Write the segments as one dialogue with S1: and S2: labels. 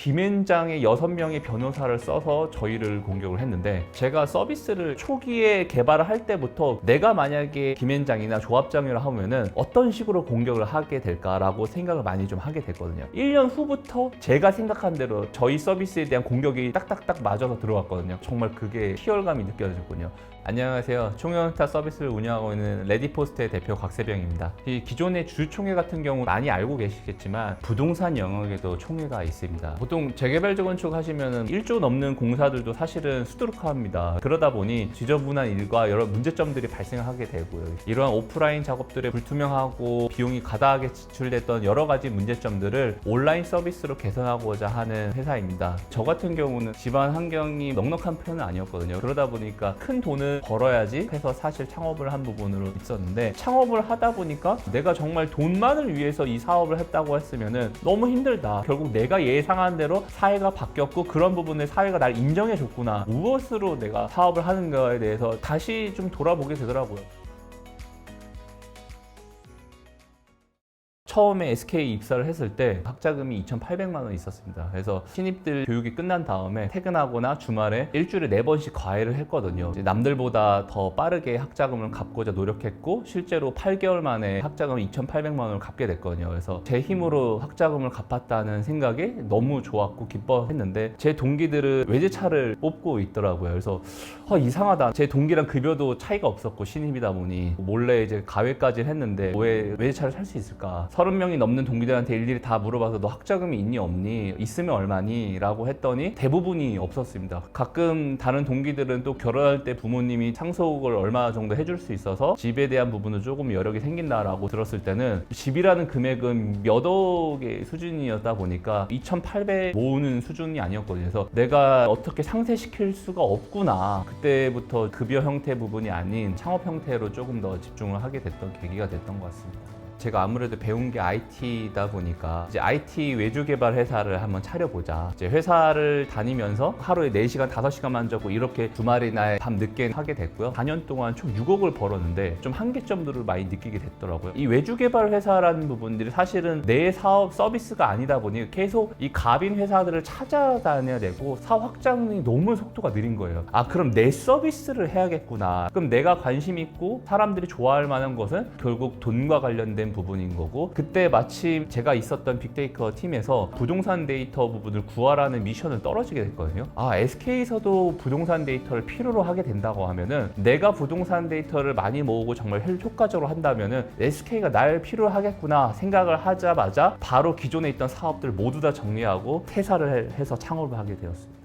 S1: 김앤장의 6명의 변호사를 써서 저희를 공격을 했는데, 제가 서비스를 초기에 개발을 할 때부터 내가 만약에 김앤장이나 조합장이라 하면은 어떤 식으로 공격을 하게 될까라고 생각을 많이 좀 하게 됐거든요. 1년 후부터 제가 생각한 대로 저희 서비스에 대한 공격이 딱딱딱 맞아서 들어왔거든요. 정말 그게 희열감이 느껴졌군요. 안녕하세요. 총연타 서비스를 운영하고 있는 레디포스트의 대표 곽세병입니다. 이 기존의 주총회 같은 경우 많이 알고 계시겠지만 부동산 영역에도 총회가 있습니다. 보통 재개발 건축 하시면 1조 넘는 공사들도 사실은 수두룩합니다. 그러다 보니 지저분한 일과 여러 문제점들이 발생하게 되고요. 이러한 오프라인 작업들의 불투명하고 비용이 가다하게 지출됐던 여러 가지 문제점들을 온라인 서비스로 개선하고자 하는 회사입니다. 저 같은 경우는 집안 환경이 넉넉한 편은 아니었거든요. 그러다 보니까 큰 돈을 벌어야지 해서 사실 창업을 한 부분으로 있었는데, 창업을 하다 보니까 내가 정말 돈만을 위해서 이 사업을 했다고 했으면은 너무 힘들다. 결국 내가 예상한 대로 사회가 바뀌었고 그런 부분에 사회가 날 인정해 줬구나. 무엇으로 내가 사업을 하는가에 대해서 다시 좀 돌아보게 되더라고요. 처음에 SK 입사를 했을 때 학자금이 2,800만 원 있었습니다. 그래서 신입들 교육이 끝난 다음에 퇴근하거나 주말에 일주일에 4번씩 과외를 했거든요. 이제 남들보다 더 빠르게 학자금을 갚고자 노력했고, 실제로 8개월 만에 학자금 2,800만 원을 갚게 됐거든요. 그래서 제 힘으로 학자금을 갚았다는 생각이 너무 좋았고 기뻐했는데, 제 동기들은 외제차를 뽑고 있더라고요. 그래서 이상하다. 제 동기랑 급여도 차이가 없었고 신입이다 보니 몰래 이제 가외까지 했는데 왜 외제차를 살 수 있을까? 30명이 넘는 동기들한테 일일이 다 물어봐서 너 학자금이 있니 없니? 있으면 얼마니? 라고 했더니 대부분이 없었습니다. 가끔 다른 동기들은 또 결혼할 때 부모님이 상속을 얼마 정도 해줄 수 있어서 집에 대한 부분은 조금 여력이 생긴다라고 들었을 때는 집이라는 금액은 몇 억의 수준이었다 보니까 2,800 모으는 수준이 아니었거든요. 그래서 내가 어떻게 상쇄시킬 수가 없구나. 그때부터 급여 형태 부분이 아닌 창업 형태로 조금 더 집중을 하게 됐던 계기가 됐던 것 같습니다. 제가 아무래도 배운 게 IT다 보니까 이제 IT 외주 개발 회사를 한번 차려보자. 이제 회사를 다니면서 하루에 4시간, 5시간만 자고 이렇게 주말이나 밤 늦게 하게 됐고요. 4년 동안 총 6억을 벌었는데 좀 한계점들을 많이 느끼게 됐더라고요. 이 외주 개발 회사라는 부분들이 사실은 내 사업 서비스가 아니다 보니 계속 이 갑인 회사들을 찾아다녀야 되고 사업 확장이 너무 속도가 느린 거예요. 그럼 내 서비스를 해야겠구나. 그럼 내가 관심 있고 사람들이 좋아할 만한 것은 결국 돈과 관련된 부분인 거고, 그때 마침 제가 있었던 빅데이터 팀에서 부동산 데이터 부분을 구하라는 미션을 떨어지게 됐거든요. SK에서도 부동산 데이터를 필요로 하게 된다고 하면은 내가 부동산 데이터를 많이 모으고 정말 효과적으로 한다면은 SK가 날 필요로 하겠구나 생각을 하자마자 바로 기존에 있던 사업들 모두 다 정리하고 퇴사를 해서 창업을 하게 되었습니다.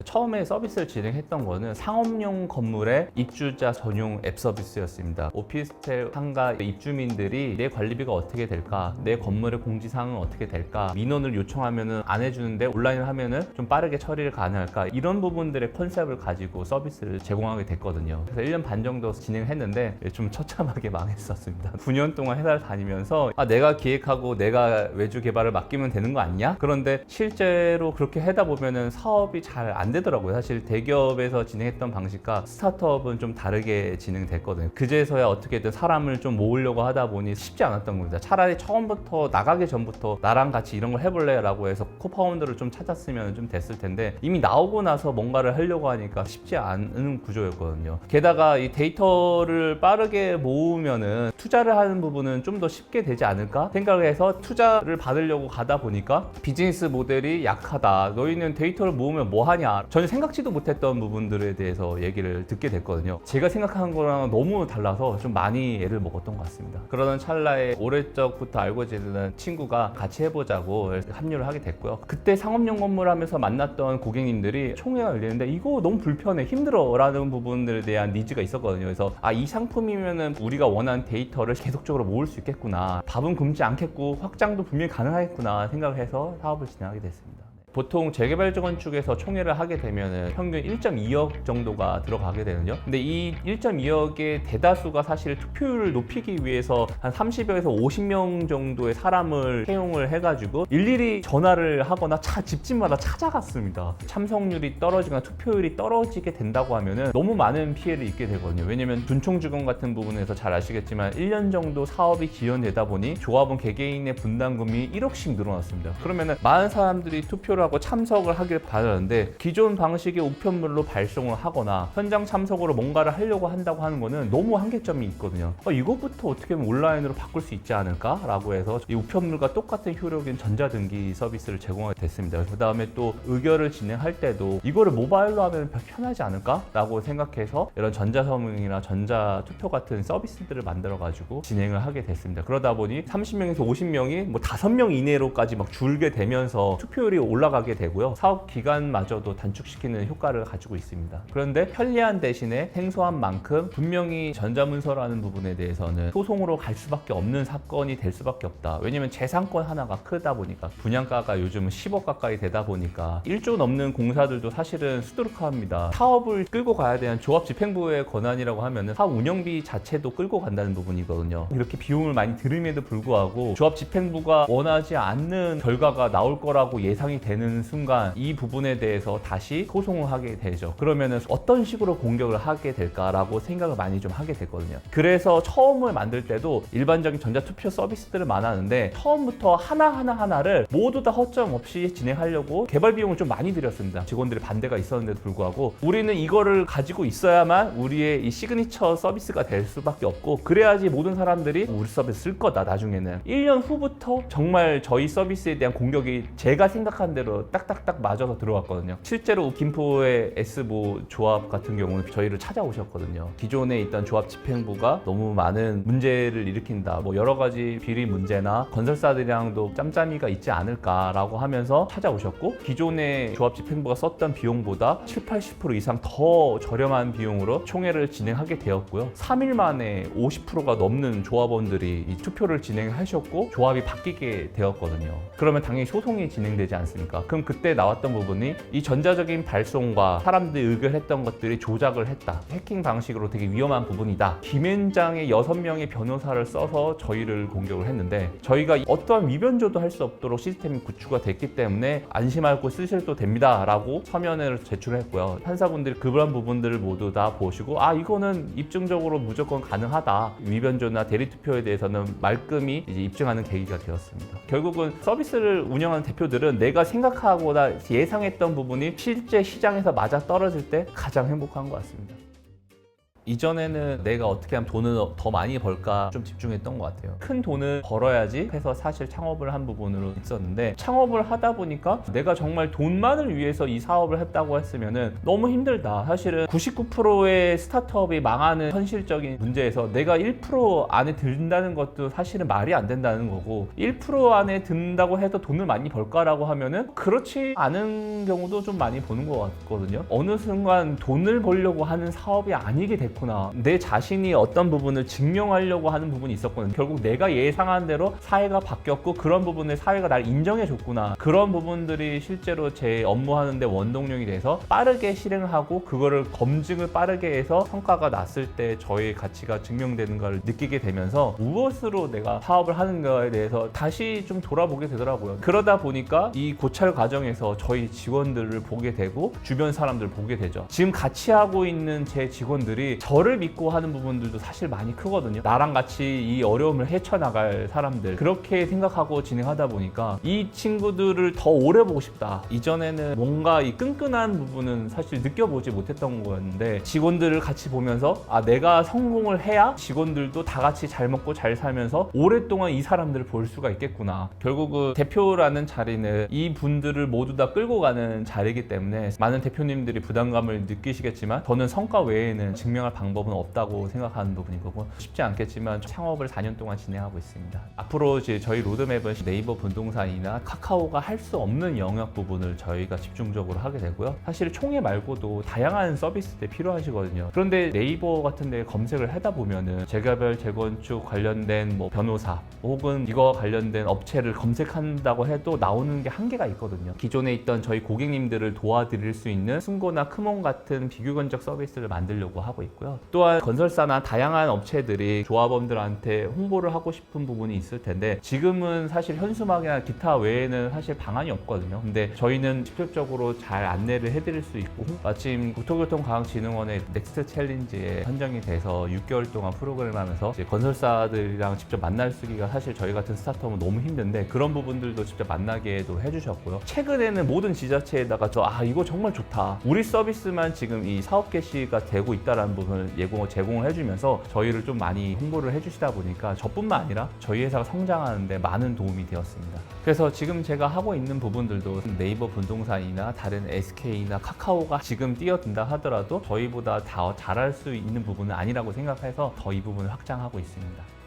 S1: 처음에 서비스를 진행했던 거는 상업용 건물의 입주자 전용 앱 서비스였습니다. 오피스텔 상가 입주민들이 내 관리비가 어떻게 될까, 내 건물의 공지사항은 어떻게 될까, 민원을 요청하면 안 해주는데 온라인을 하면 좀 빠르게 처리를 가능할까, 이런 부분들의 컨셉을 가지고 서비스를 제공하게 됐거든요. 그래서 1년 반 정도 진행했는데 좀 처참하게 망했었습니다. 9년 동안 회사를 다니면서 내가 기획하고 내가 외주 개발을 맡기면 되는 거 아니냐? 그런데 실제로 그렇게 하다 보면 사업이 잘 안 되더라고요. 사실 대기업에서 진행했던 방식과 스타트업은 좀 다르게 진행됐거든요. 그제서야 어떻게든 사람을 좀 모으려고 하다 보니 쉽지 않았던 겁니다. 차라리 처음부터 나가기 전부터 나랑 같이 이런 걸 해볼래? 라고 해서 코파운더를 좀 찾았으면 좀 됐을 텐데, 이미 나오고 나서 뭔가를 하려고 하니까 쉽지 않은 구조였거든요. 게다가 이 데이터를 빠르게 모으면은 투자를 하는 부분은 좀 더 쉽게 되지 않을까 생각해서 투자를 받으려고 가다 보니까 비즈니스 모델이 약하다. 너희는 데이터를 모으면 뭐 하냐? 전혀 생각지도 못했던 부분들에 대해서 얘기를 듣게 됐거든요. 제가 생각한 거랑 너무 달라서 좀 많이 애를 먹었던 것 같습니다. 그러던 찰나에 오래적부터 알고 지내는 친구가 같이 해보자고 합류를 하게 됐고요. 그때 상업용 건물 하면서 만났던 고객님들이 총회가 열리는데 이거 너무 불편해, 힘들어 라는 부분들에 대한 니즈가 있었거든요. 그래서 이 상품이면은 우리가 원하는 데이터를 계속적으로 모을 수 있겠구나, 밥은 굶지 않겠고 확장도 분명히 가능하겠구나 생각해서 사업을 진행하게 됐습니다. 보통 재개발 건축에서 총회를 하게 되면 평균 1.2억 정도가 들어가게 되거든요. 근데 이 1.2억의 대다수가 사실 투표율을 높이기 위해서 한 30여에서 50명 정도의 사람을 채용을 해가지고 일일이 전화를 하거나 집집마다 찾아갔습니다. 참석률이 떨어지거나 투표율이 떨어지게 된다고 하면은 너무 많은 피해를 입게 되거든요. 왜냐면 둔총주공 같은 부분에서 잘 아시겠지만 1년 정도 사업이 지연되다 보니 조합원 개개인의 분담금이 1억씩 늘어났습니다. 그러면은 많은 사람들이 투표를 하고 참석을 하길 바라는데 기존 방식의 우편물로 발송을 하거나 현장 참석으로 뭔가를 하려고 한다고 하는 거는 너무 한계점이 있거든요. 이것부터 어떻게 보면 온라인으로 바꿀 수 있지 않을까? 라고 해서 이 우편물과 똑같은 효력인 전자등기 서비스를 제공하게 됐습니다. 그 다음에 또 의결을 진행할 때도 이거를 모바일로 하면 편하지 않을까? 라고 생각해서 이런 전자서명이나 전자투표 같은 서비스들을 만들어가지고 진행을 하게 됐습니다. 그러다 보니 30명에서 50명이 뭐 5명 이내로까지 막 줄게 되면서 투표율이 올라가게 되고요. 사업 기간마저도 단축시키는 효과를 가지고 있습니다. 그런데 편리한 대신에 생소한 만큼 분명히 전자문서라는 부분에 대해서는 소송으로 갈 수밖에 없는 사건이 될 수밖에 없다. 왜냐면 재산권 하나가 크다 보니까 분양가가 요즘은 10억 가까이 되다 보니까 1조 넘는 공사들도 사실은 수두룩합니다. 사업을 끌고 가야 되는 조합집행부의 권한이라고 하면은 사업 운영비 자체도 끌고 간다는 부분이거든요. 이렇게 비용을 많이 들임에도 불구하고 조합집행부가 원하지 않는 결과가 나올 거라고 예상이 되는 순간 이 부분에 대해서 다시 소송을 하게 되죠. 그러면은 어떤 식으로 공격을 하게 될까라고 생각을 많이 좀 하게 됐거든요. 그래서 처음을 만들 때도 일반적인 전자투표 서비스들을 많았는데 처음부터 하나를 모두 다 허점 없이 진행하려고 개발 비용을 좀 많이 들였습니다. 직원들의 반대가 있었는데도 불구하고 우리는 이거를 가지고 있어야만 우리의 이 시그니처 서비스가 될 수밖에 없고 그래야지 모든 사람들이 우리 서비스 쓸 거다. 나중에는 1년 후부터 정말 저희 서비스에 대한 공격이 제가 생각한 대로 딱딱딱 맞아서 들어왔거든요. 실제로 김포의 S보 조합 같은 경우는 저희를 찾아오셨거든요. 기존에 있던 조합 집행부가 너무 많은 문제를 일으킨다. 뭐 여러 가지 비리 문제나 건설사들이랑도 짬짬이가 있지 않을까라고 하면서 찾아오셨고 기존의 조합 집행부가 썼던 비용보다 70-80% 이상 더 저렴한 비용으로 총회를 진행하게 되었고요. 3일 만에 50%가 넘는 조합원들이 이 투표를 진행하셨고 조합이 바뀌게 되었거든요. 그러면 당연히 소송이 진행되지 않습니까? 그럼 그때 나왔던 부분이 이 전자적인 발송과 사람들이 의결했던 것들이 조작을 했다. 해킹 방식으로 되게 위험한 부분이다. 김앤장의 6명의 변호사를 써서 저희를 공격을 했는데 저희가 어떠한 위변조도 할 수 없도록 시스템이 구축가 됐기 때문에 안심하고 쓰셔도 됩니다. 라고 서면을 제출했고요. 판사분들이 그런 부분들을 모두 다 보시고 이거는 입증적으로 무조건 가능하다. 위변조나 대리투표에 대해서는 말끔히 이제 입증하는 계기가 되었습니다. 결국은 서비스를 운영하는 대표들은 내가 생각하거나 예상했던 부분이 실제 시장에서 맞아 떨어질 때 가장 행복한 것 같습니다. 이전에는 내가 어떻게 하면 돈을 더 많이 벌까 좀 집중했던 것 같아요. 큰 돈을 벌어야지 해서 사실 창업을 한 부분으로 있었는데 창업을 하다 보니까 내가 정말 돈만을 위해서 이 사업을 했다고 했으면은 너무 힘들다. 사실은 99%의 스타트업이 망하는 현실적인 문제에서 내가 1% 안에 든다는 것도 사실은 말이 안 된다는 거고 1% 안에 든다고 해도 돈을 많이 벌까라고 하면은 그렇지 않은 경우도 좀 많이 보는 것 같거든요. 어느 순간 돈을 벌려고 하는 사업이 아니게 됐구나. 내 자신이 어떤 부분을 증명하려고 하는 부분이 있었거든요. 결국 내가 예상한 대로 사회가 바뀌었고 그런 부분을 사회가 날 인정해 줬구나. 그런 부분들이 실제로 제 업무하는데 원동력이 돼서 빠르게 실행을 하고 그거를 검증을 빠르게 해서 성과가 났을 때 저의 가치가 증명되는 걸 느끼게 되면서 무엇으로 내가 사업을 하는 거에 대해서 다시 좀 돌아보게 되더라고요. 그러다 보니까 이 고찰 과정에서 저희 직원들을 보게 되고 주변 사람들을 보게 되죠. 지금 같이 하고 있는 제 직원들이 저를 믿고 하는 부분들도 사실 많이 크거든요. 나랑 같이 이 어려움을 헤쳐나갈 사람들 그렇게 생각하고 진행하다 보니까 이 친구들을 더 오래 보고 싶다. 이전에는 뭔가 이 끈끈한 부분은 사실 느껴보지 못했던 거였는데 직원들을 같이 보면서 내가 성공을 해야 직원들도 다 같이 잘 먹고 잘 살면서 오랫동안 이 사람들을 볼 수가 있겠구나. 결국은 대표라는 자리는 이 분들을 모두 다 끌고 가는 자리이기 때문에 많은 대표님들이 부담감을 느끼시겠지만 저는 성과 외에는 증명할 성장할 방법은 없다고 생각하는 부분인 거고 쉽지 않겠지만 창업을 4년 동안 진행하고 있습니다. 앞으로 이제 저희 로드맵은 네이버 부동산이나 카카오가 할 수 없는 영역 부분을 저희가 집중적으로 하게 되고요. 사실 총회 말고도 다양한 서비스들이 필요하시거든요. 그런데 네이버 같은 데 검색을 하다 보면은 재개발, 재건축 관련된 뭐 변호사 혹은 이거 관련된 업체를 검색한다고 해도 나오는 게 한계가 있거든요. 기존에 있던 저희 고객님들을 도와드릴 수 있는 승고나 크몬 같은 비교건적 서비스를 만들려고 하고 있고요. 또한 건설사나 다양한 업체들이 조합원들한테 홍보를 하고 싶은 부분이 있을 텐데 지금은 사실 현수막이나 기타 외에는 사실 방안이 없거든요. 근데 저희는 직접적으로 잘 안내를 해드릴 수 있고 마침 국토교통과학진흥원의 넥스트 챌린지에 선정이 돼서 6개월 동안 프로그램 하면서 이제 건설사들이랑 직접 만날 수기가 사실 저희 같은 스타트업은 너무 힘든데 그런 부분들도 직접 만나게도 해주셨고요. 최근에는 모든 지자체에다가 이거 정말 좋다. 우리 서비스만 지금 이 사업 개시가 되고 있다는 부분을 제공을 해주면서 저희를 좀 많이 홍보를 해주시다 보니까 저뿐만 아니라 저희 회사가 성장하는데 많은 도움이 되었습니다. 그래서 지금 제가 하고 있는 부분들도 네이버 부동산이나 다른 SK나 카카오가 지금 뛰어든다 하더라도 저희보다 더 잘할 수 있는 부분은 아니라고 생각해서 더 이 부분을 확장하고 있습니다.